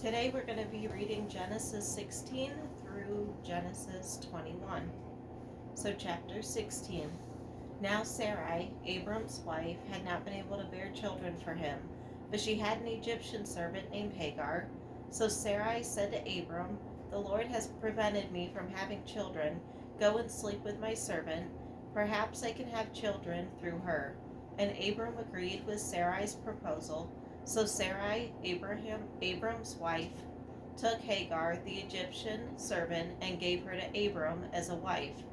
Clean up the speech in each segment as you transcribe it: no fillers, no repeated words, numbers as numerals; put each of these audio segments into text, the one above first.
Today we're going to be reading Genesis 16 through Genesis 21. So chapter 16. Now Sarai, Abram's wife, had not been able to bear children for him, but she had an Egyptian servant named Hagar. So Sarai said to Abram, "The Lord has prevented me from having children. Go and sleep with my servant. Perhaps I can have children through her." And Abram agreed with Sarai's proposal. So Sarai, Abram's wife, took Hagar, the Egyptian servant, and gave her to Abram as a wife.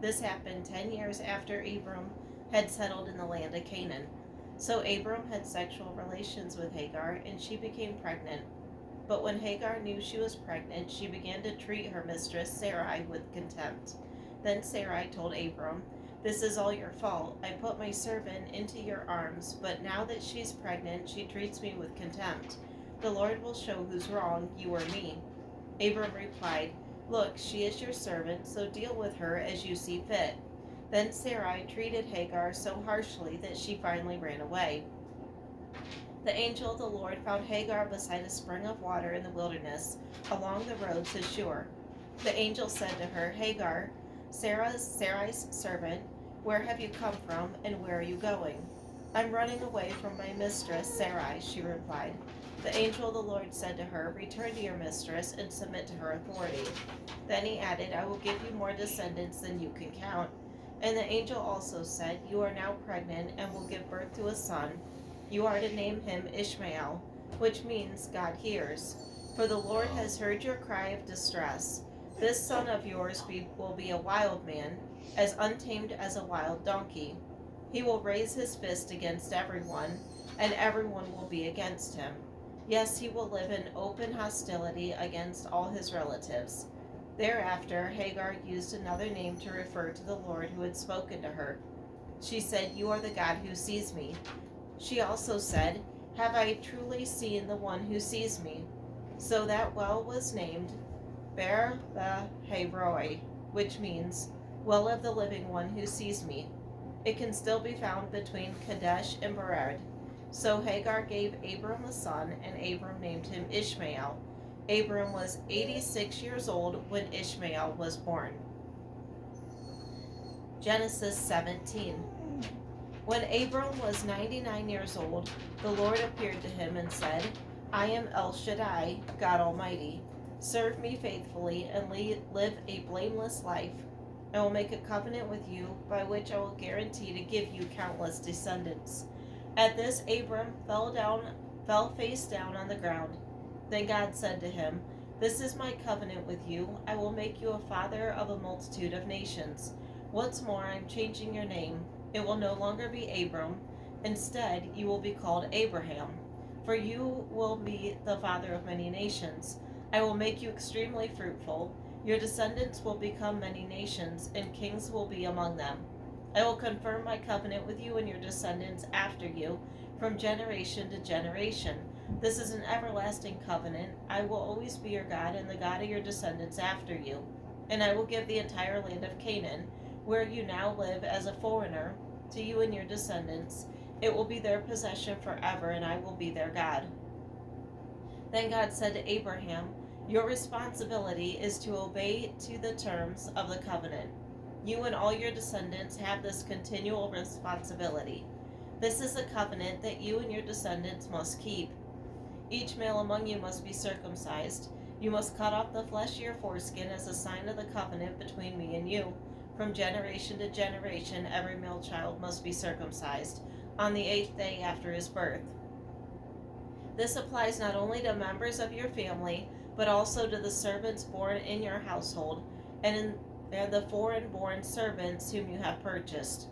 This happened 10 years after Abram had settled in the land of Canaan. So Abram had sexual relations with Hagar, and she became pregnant. But when Hagar knew she was pregnant, she began to treat her mistress Sarai with contempt. Then Sarai told Abram, "This is all your fault. I put my servant into your arms, but now that she's pregnant, she treats me with contempt. The Lord will show who's wrong, you or me." Abram replied, "Look, she is your servant, so deal with her as you see fit." Then Sarai treated Hagar so harshly that she finally ran away. The angel of the Lord found Hagar beside a spring of water in the wilderness, along the road to Shur. The angel said to her, "Hagar, Sarai's servant, where have you come from, and where are you going?" "I'm running away from my mistress, Sarai," she replied. The angel of the Lord said to her, "Return to your mistress and submit to her authority." Then he added, "I will give you more descendants than you can count." And the angel also said, "You are now pregnant and will give birth to a son. You are to name him Ishmael, which means God hears. For the Lord has heard your cry of distress. This son of yours will be a wild man, as untamed as a wild donkey. He will raise his fist against everyone, and everyone will be against him. Yes, he will live in open hostility against all his relatives." Thereafter, Hagar used another name to refer to the Lord who had spoken to her. She said, "You are the God who sees me." She also said, "Have I truly seen the one who sees me?" So that well was named Ber Lahairoi, which means well of the living one who sees me. It can still be found between Kadesh and Bered. So Hagar gave Abram a son, and Abram named him Ishmael. Abram was 86 years old when Ishmael was born. Genesis 17. When Abram was 99 years old, the Lord appeared to him and said, "I am El Shaddai, God Almighty. Serve me faithfully and live a blameless life. I will make a covenant with you by which I will guarantee to give you countless descendants." At this, Abram fell face down on the ground. Then God said to him, "This is my covenant with you. I will make you a father of a multitude of nations. What's more, I am changing your name. It will no longer be Abram. Instead, you will be called Abraham, for you will be the father of many nations. I will make you extremely fruitful. Your descendants will become many nations, and kings will be among them. I will confirm my covenant with you and your descendants after you, from generation to generation. This is an everlasting covenant. I will always be your God and the God of your descendants after you. And I will give the entire land of Canaan, where you now live as a foreigner, to you and your descendants. It will be their possession forever, and I will be their God." Then God said to Abraham, "Your responsibility is to obey to the terms of the covenant. You and all your descendants have this continual responsibility. This is a covenant that you and your descendants must keep. Each male among you must be circumcised. You must cut off the flesh of your foreskin as a sign of the covenant between me and you. From generation to generation, every male child must be circumcised on the 8th day after his birth. This applies not only to members of your family, but also to the servants born in your household, and the foreign-born servants whom you have purchased.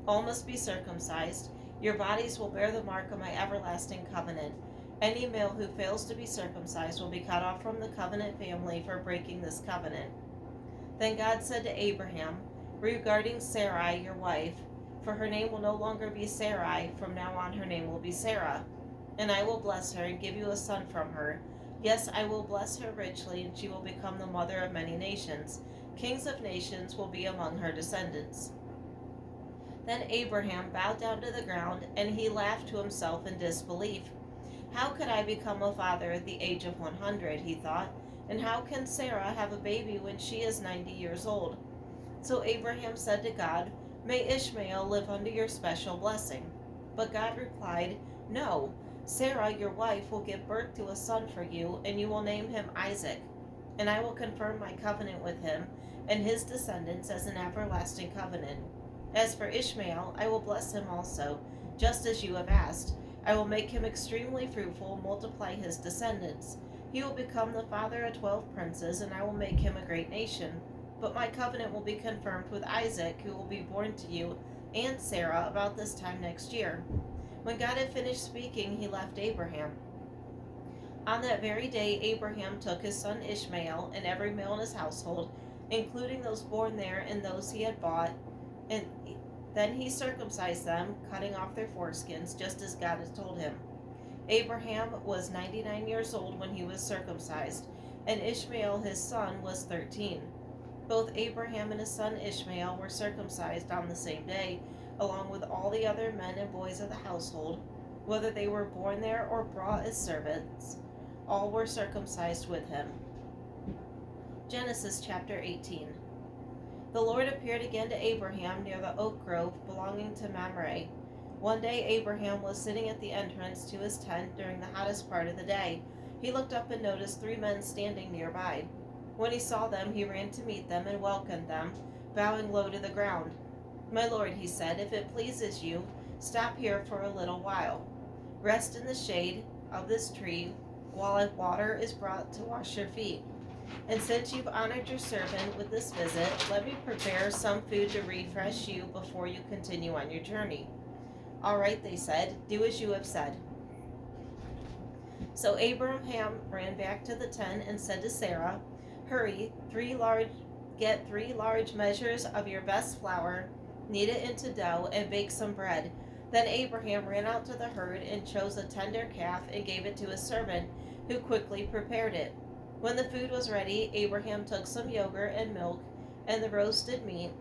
All must be circumcised. Your bodies will bear the mark of my everlasting covenant. Any male who fails to be circumcised will be cut off from the covenant family for breaking this covenant." Then God said to Abraham, "Regarding Sarai, your wife, for her name will no longer be Sarai, from now on her name will be Sarah. And I will bless her and give you a son from her. Yes, I will bless her richly, and she will become the mother of many nations. Kings of nations will be among her descendants." Then Abraham bowed down to the ground, and he laughed to himself in disbelief. How could I become a father at the age of 100, he thought, and how can Sarah have a baby when she is 90 years old? So Abraham said to God, May Ishmael live under your special blessing. But God replied, No, Sarah, your wife, will give birth to a son for you, and you will name him Isaac. And I will confirm my covenant with him and his descendants as an everlasting covenant. As for Ishmael, I will bless him also, just as you have asked. I will make him extremely fruitful, multiply his descendants. He will become the father of 12 princes, and I will make him a great nation. But my covenant will be confirmed with Isaac, who will be born to you and Sarah about this time next year. When God had finished speaking, he left Abraham. On that very day, Abraham took his son Ishmael and every male in his household, including those born there and those he had bought, and then he circumcised them, cutting off their foreskins, just as God had told him. Abraham was 99 years old when he was circumcised, and Ishmael his son was 13. Both Abraham and his son Ishmael were circumcised on the same day, along with all the other men and boys of the household, whether they were born there or brought as servants. All were circumcised with him. Genesis chapter 18. The Lord appeared again to Abraham near the oak grove belonging to Mamre. One day Abraham was sitting at the entrance to his tent during the hottest part of the day. He looked up and noticed 3 men standing nearby. When he saw them, he ran to meet them and welcomed them, bowing low to the ground. My lord, he said, if it pleases you, stop here for a little while. Rest in the shade of this tree while water is brought to wash your feet. And since you've honored your servant with this visit, let me prepare some food to refresh you before you continue on your journey. All right, they said, do as you have said. So Abraham ran back to the tent and said to Sarah, Hurry, get 3 large measures of your best flour, knead it into dough, and bake some bread. Then Abraham ran out to the herd and chose a tender calf and gave it to his servant, who quickly prepared it. When the food was ready, Abraham took some yogurt and milk and the roasted meat,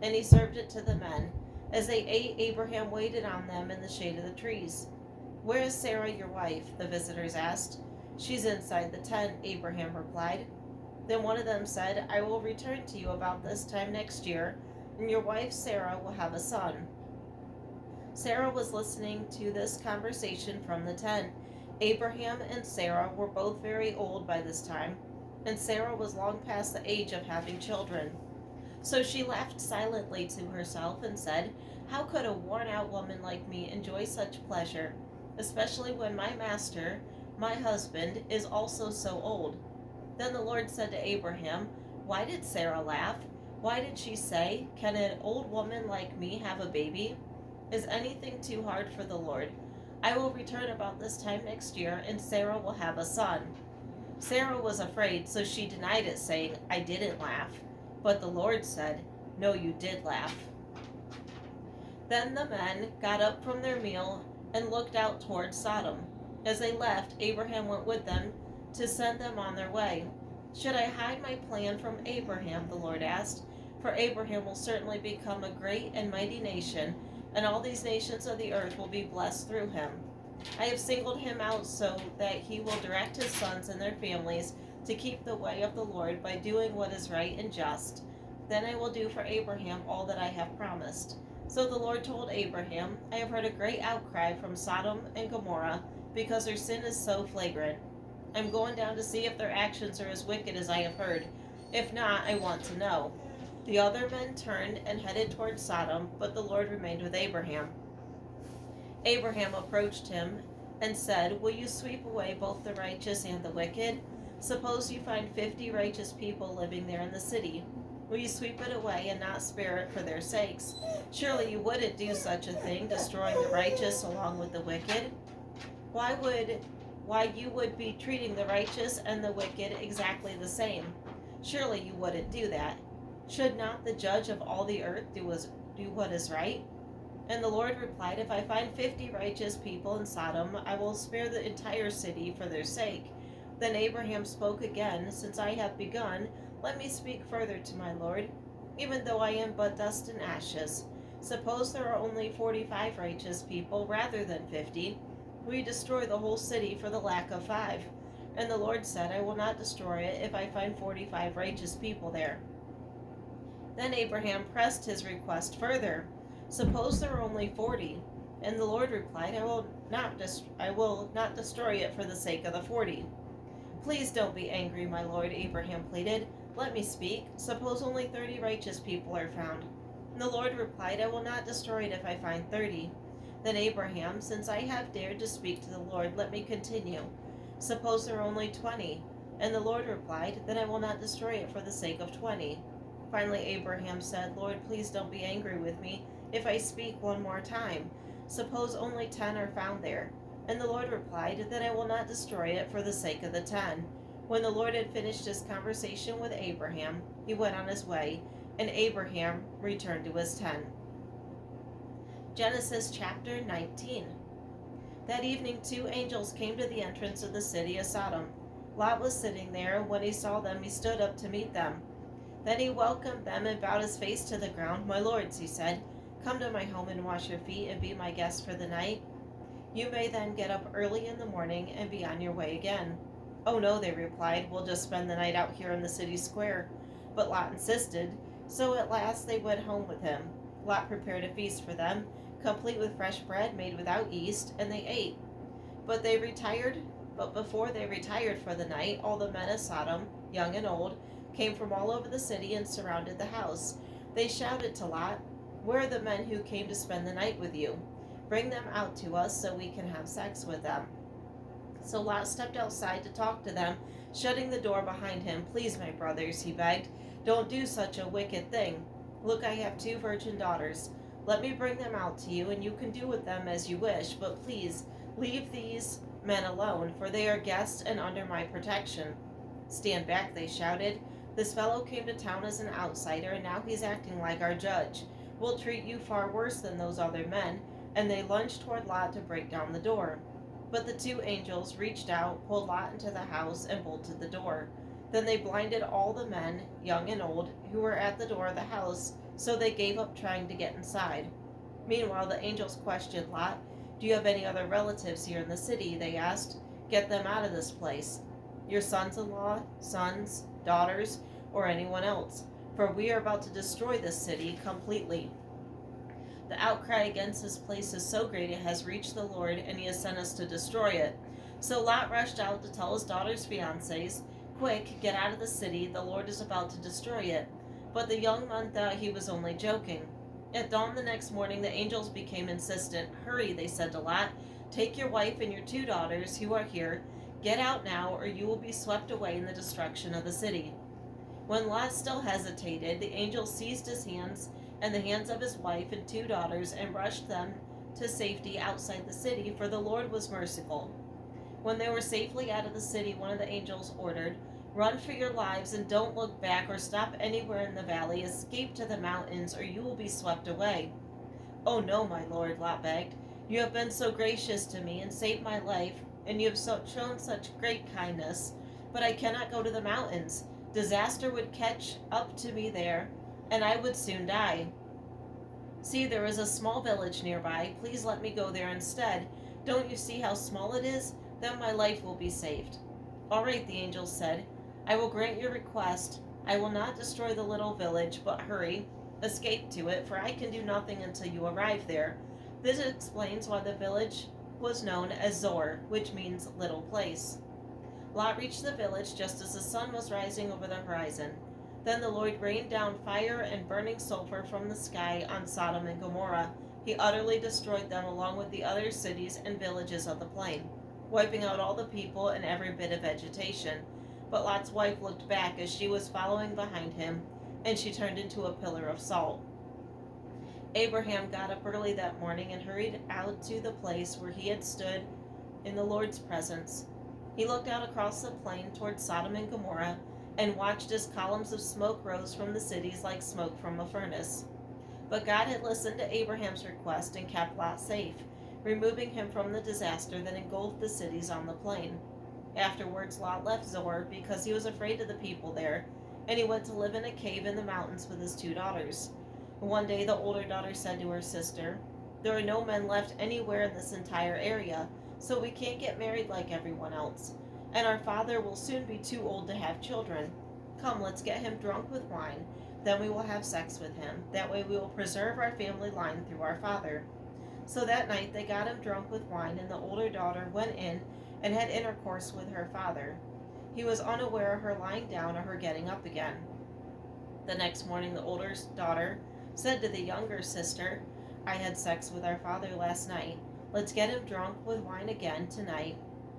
and he served it to the men. As they ate, Abraham waited on them in the shade of the trees. Where is Sarah, your wife? The visitors asked. She's inside the tent, Abraham replied. Then one of them said, I will return to you about this time next year, and your wife Sarah will have a son. Sarah was listening to this conversation from the tent. Abraham and Sarah were both very old by this time, and Sarah was long past the age of having children. So she laughed silently to herself and said, How could a worn-out woman like me enjoy such pleasure, especially when my master, my husband, is also so old? Then the Lord said to Abraham, Why did Sarah laugh? Why did she say, Can an old woman like me have a baby? Is anything too hard for the Lord? I will return about this time next year, and Sarah will have a son. Sarah was afraid, so she denied it, saying, I didn't laugh. But the Lord said, No, you did laugh. Then the men got up from their meal and looked out toward Sodom. As they left, Abraham went with them to send them on their way. Should I hide my plan from Abraham, the Lord asked, for Abraham will certainly become a great and mighty nation, and all these nations of the earth will be blessed through him. I have singled him out so that he will direct his sons and their families to keep the way of the Lord by doing what is right and just. Then I will do for Abraham all that I have promised. So the Lord told Abraham, I have heard a great outcry from Sodom and Gomorrah because their sin is so flagrant. I'm going down to see if their actions are as wicked as I have heard. If not, I want to know. The other men turned and headed toward Sodom, but the Lord remained with Abraham. Abraham approached him and said, Will you sweep away both the righteous and the wicked? Suppose you find 50 righteous people living there in the city. Will you sweep it away and not spare it for their sakes? Surely you wouldn't do such a thing, destroying the righteous along with the wicked. Why you would be treating the righteous and the wicked exactly the same? Surely you wouldn't do that. Should not the judge of all the earth do what is right? And the Lord replied, If I find 50 righteous people in Sodom, I will spare the entire city for their sake. Then Abraham spoke again, Since I have begun, let me speak further to my Lord, even though I am but dust and ashes. Suppose there are only 45 righteous people rather than 50. We destroy the whole city for the lack of 5. And the Lord said, I will not destroy it if I find 45 righteous people there. Then Abraham pressed his request further. Suppose there are only 40. And the Lord replied, I will not destroy it for the sake of the 40. Please don't be angry, my lord, Abraham pleaded. Let me speak. Suppose only 30 righteous people are found. And the Lord replied, I will not destroy it if I find 30. Then Abraham, since I have dared to speak to the Lord, let me continue. Suppose there are only 20. And the Lord replied, then I will not destroy it for the sake of 20. Finally Abraham said, Lord, please don't be angry with me if I speak one more time. Suppose only 10 are found there. And the Lord replied, then I will not destroy it for the sake of the 10. When the Lord had finished his conversation with Abraham, he went on his way, and Abraham returned to his tent. Genesis chapter 19. That evening 2 angels came to the entrance of the city of Sodom. Lot was sitting there. When he saw them, he stood up to meet them. Then he welcomed them and bowed his face to the ground. My lords, he said, come to my home and wash your feet and be my guests for the night. You may then get up early in the morning and be on your way again. Oh no, they replied, we'll just spend the night out here in the city square. But Lot insisted, so at last they went home with him. Lot prepared a feast for them, complete with fresh bread made without yeast, and they ate. But before they retired for the night, all the men of Sodom, young and old, came from all over the city and surrounded the house. They shouted to Lot, where are the men who came to spend the night with you? Bring them out to us so we can have sex with them. So Lot stepped outside to talk to them, shutting the door behind him. Please, my brothers, he begged, don't do such a wicked thing. Look, I have 2 virgin daughters. Let me bring them out to you, and you can do with them as you wish, but please, leave these men alone, for they are guests and under my protection. Stand back, they shouted. This fellow came to town as an outsider, and now he's acting like our judge. We'll treat you far worse than those other men. And they lunged toward Lot to break down the door. But the 2 angels reached out, pulled Lot into the house, and bolted the door. Then they blinded all the men, young and old, who were at the door of the house, so they gave up trying to get inside. Meanwhile, the angels questioned Lot. Do you have any other relatives here in the city? They asked. Get them out of this place. Your sons-in-law, sons, daughters, or anyone else, for we are about to destroy this city completely. The outcry against this place is so great it has reached the Lord, and he has sent us to destroy it. So Lot rushed out to tell his daughter's fiancés, quick, get out of the city, the Lord is about to destroy it. But the young man thought he was only joking. At dawn the next morning, the angels became insistent. Hurry, they said to Lot, take your wife and your 2 daughters who are here, get out now, or you will be swept away in the destruction of the city. When Lot still hesitated, the angels seized his hands and the hands of his wife and 2 daughters, and rushed them to safety outside the city, for the Lord was merciful. When they were safely out of the city, one of the angels ordered, run for your lives and don't look back or stop anywhere in the valley. Escape to the mountains, or you will be swept away. Oh no, my lord, Lot begged. You have been so gracious to me and saved my life, and you have shown such great kindness. But I cannot go to the mountains. Disaster would catch up to me there, and I would soon die. See, there is a small village nearby. Please let me go there instead. Don't you see how small it is? Then my life will be saved. All right, the angel said. I will grant your request. I will not destroy the little village, but hurry, escape to it, for I can do nothing until you arrive there. This explains why the village was known as Zor, which means little place. Lot reached the village just as the sun was rising over the horizon. Then the Lord rained down fire and burning sulfur from the sky on Sodom and Gomorrah. He utterly destroyed them along with the other cities and villages of the plain, wiping out all the people and every bit of vegetation. But Lot's wife looked back as she was following behind him, and she turned into a pillar of salt. Abraham got up early that morning and hurried out to the place where he had stood in the Lord's presence. He looked out across the plain toward Sodom and Gomorrah and watched as columns of smoke rose from the cities like smoke from a furnace. But God had listened to Abraham's request and kept Lot safe, removing him from the disaster that engulfed the cities on the plain. Afterwards, Lot left Zor because he was afraid of the people there, and he went to live in a cave in the mountains with his 2 daughters. One day, the older daughter said to her sister, "There are no men left anywhere in this entire area. so we can't get married like everyone else. And our father will soon be too old to have children. Come, let's get him drunk with wine. Then we will have sex with him. That way we will preserve our family line through our father." So that night they got him drunk with wine, and the older daughter went in and had intercourse with her father. He was unaware of her lying down or her getting up again. The next morning the older daughter said to the younger sister, "I had sex with our father last night. Let's get him drunk with wine again tonight.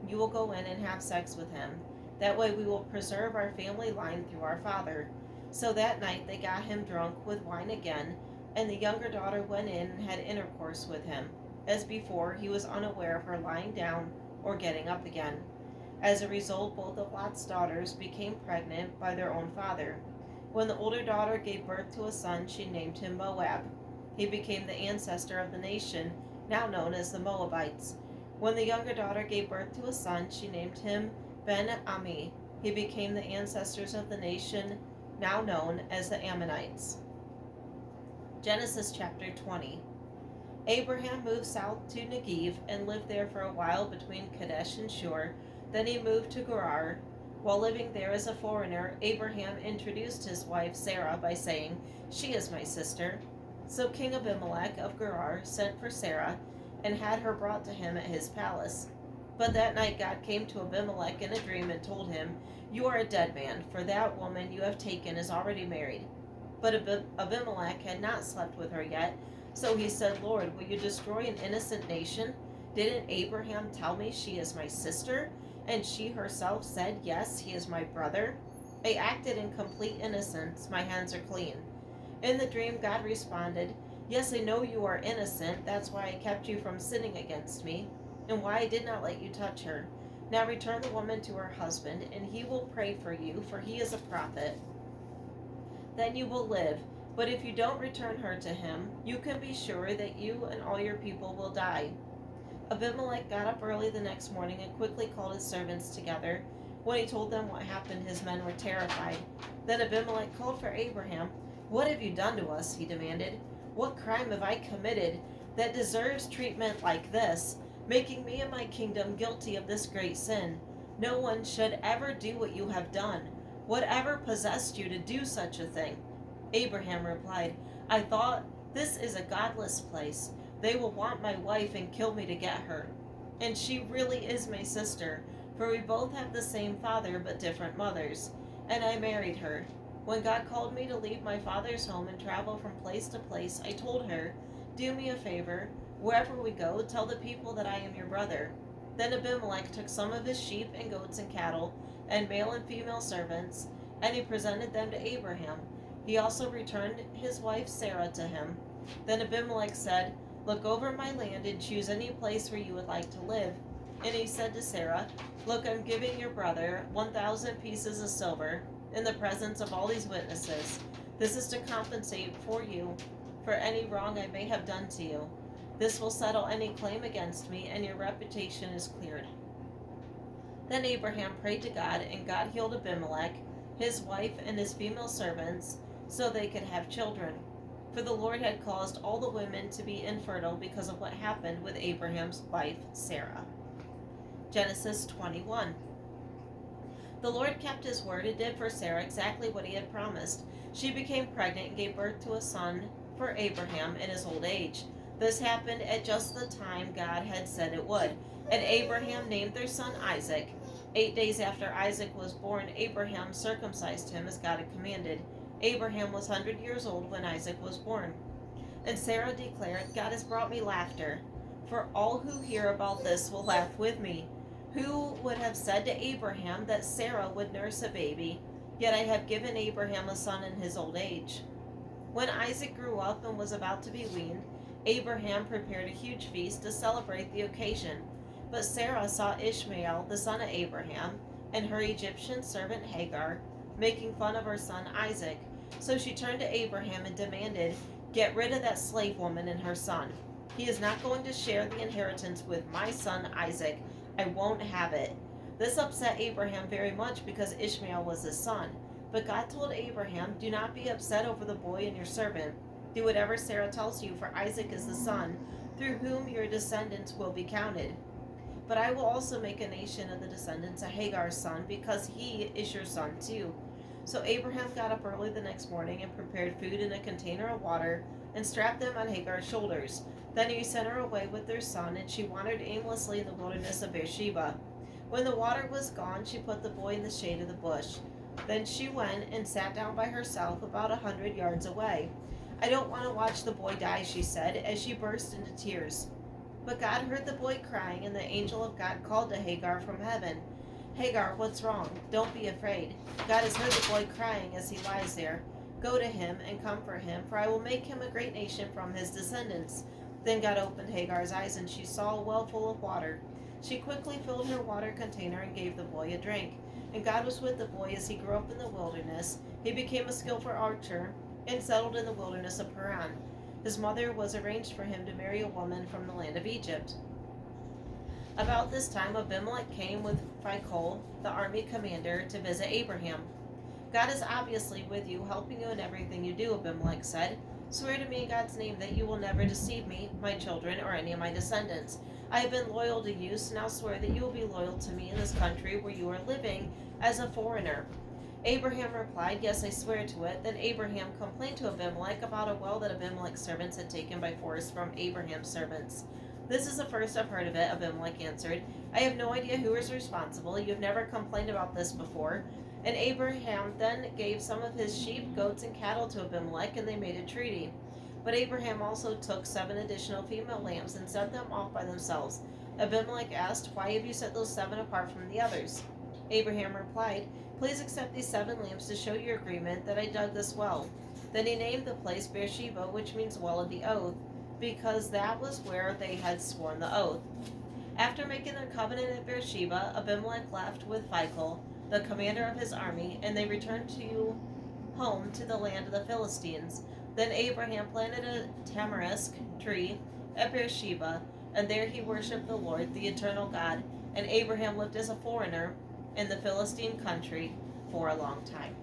You will go in and have sex with him. That way we will preserve our family line through our father." So that night they got him drunk with wine again, and the younger daughter went in and had intercourse with him. As before, he was unaware of her lying down or getting up again. As a result, both of Lot's daughters became pregnant by their own father. When the older daughter gave birth to a son, she named him Moab. He became the ancestor of the nation now known as the Moabites. When the younger daughter gave birth to a son, she named him Ben-Ami. He became the ancestors of the nation now known as the Ammonites. Genesis chapter 20. Abraham moved south to Negev and lived there for a while between Kadesh and Shur. Then he moved to Gerar. While living there as a foreigner, Abraham introduced his wife Sarah by saying, "She is my sister." So King Abimelech of Gerar sent for Sarah and had her brought to him at his palace. But that night God came to Abimelech in a dream and told him, "You are a dead man, for that woman you have taken is already married." But Abimelech had not slept with her yet, so he said, "Lord, will you destroy an innocent nation? Didn't Abraham tell me she is my sister? And she herself said, 'Yes, he is my brother.' I acted in complete innocence. My hands are clean." In the dream, God responded, "Yes, I know you are innocent. That's why I kept you from sinning against me, and why I did not let you touch her. Now return the woman to her husband, and he will pray for you, for he is a prophet. Then you will live. But if you don't return her to him, you can be sure that you and all your people will die." Abimelech got up early the next morning and quickly called his servants together. When he told them what happened, his men were terrified. Then Abimelech called for Abraham. "What have you done to us?" he demanded. "What crime have I committed that deserves treatment like this, making me and my kingdom guilty of this great sin? No one should ever do what you have done. Whatever possessed you to do such a thing?" Abraham replied, "I thought, this is a godless place. They will want my wife and kill me to get her. And she really is my sister, for we both have the same father but different mothers. And I married her. When God called me to leave my father's home and travel from place to place, I told her, 'Do me a favor. Wherever we go, tell the people that I am your brother.' Then Abimelech took some of his sheep and goats and cattle, and male and female servants, and he presented them to Abraham. He also returned his wife Sarah to him. Then Abimelech said, 'Look over my land and choose any place where you would like to live.' And he said to Sarah, 'Look, I'm giving your brother 1,000 pieces of silver in the presence of all these witnesses. This is to compensate for you for any wrong I may have done to you. This will settle any claim against me, and your reputation is cleared.' Then Abraham prayed to God, and God healed Abimelech, his wife, and his female servants, so they could have children. For the Lord had caused all the women to be infertile because of what happened with Abraham's wife Sarah. Genesis 21. The Lord kept his word and did for Sarah exactly what he had promised. She became pregnant and gave birth to a son for Abraham in his old age. This happened at just the time God had said it would. And Abraham named their son Isaac. 8 days after Isaac was born, Abraham circumcised him as God had commanded. Abraham was 100 years old when Isaac was born. And Sarah declared, "God has brought me laughter, for all who hear about this will laugh with me. Who would have said to Abraham that Sarah would nurse a baby? Yet I have given Abraham a son in his old age." When Isaac grew up and was about to be weaned, Abraham prepared a huge feast to celebrate the occasion. But Sarah saw Ishmael, the son of Abraham, and her Egyptian servant Hagar, making fun of her son Isaac. So she turned to Abraham and demanded, "Get rid of that slave woman and her son. He is not going to share the inheritance with my son Isaac. I won't have it." This upset Abraham very much because Ishmael was his son. But God told Abraham, "Do not be upset over the boy and your servant. Do whatever Sarah tells you, for Isaac is the son through whom your descendants will be counted." but I will also make a nation of the descendants of Hagar's son, because he is your son too. So Abraham got up early the next morning and prepared food in a container of water and strapped them on Hagar's shoulders. Then he sent her away with their son, and she wandered aimlessly in the wilderness of Beersheba. When the water was gone, she put the boy in the shade of the bush. Then she went and sat down by herself about 100 yards away. I don't want to watch the boy die, she said, as she burst into tears. But God heard the boy crying, and the angel of God called to Hagar from heaven. Hagar, what's wrong? Don't be afraid. God has heard the boy crying as he lies there. Go to him and comfort him, for I will make him a great nation from his descendants. Then God opened Hagar's eyes, and she saw a well full of water. She quickly filled her water container and gave the boy a drink. And God was with the boy as he grew up in the wilderness. He became a skillful archer and settled in the wilderness of Paran. His mother was arranged for him to marry a woman from the land of Egypt. About this time, Abimelech came with Phicol, the army commander, to visit Abraham. God is obviously with you, helping you in everything you do, Abimelech said. Swear to me in God's name that you will never deceive me, my children, or any of my descendants. I have been loyal to you, so now swear that you will be loyal to me in this country where you are living as a foreigner. Abraham replied, Yes, I swear to it. Then Abraham complained to Abimelech about a well that Abimelech's servants had taken by force from Abraham's servants. This is the first I've heard of it, Abimelech answered. I have no idea who is responsible. You have never complained about this before. And Abraham then gave some of his sheep, goats, and cattle to Abimelech, and they made a treaty. But Abraham also took 7 additional female lambs and set them off by themselves. Abimelech asked, Why have you set those 7 apart from the others? Abraham replied, Please accept these 7 lambs to show your agreement that I dug this well. Then he named the place Beersheba, which means well of the oath, because that was where they had sworn the oath. After making their covenant at Beersheba, Abimelech left with Phicol, the commander of his army, and they returned home to the land of the Philistines. Then Abraham planted a tamarisk tree at Beersheba, and there he worshipped the Lord, the eternal God. And Abraham lived as a foreigner in the Philistine country for a long time.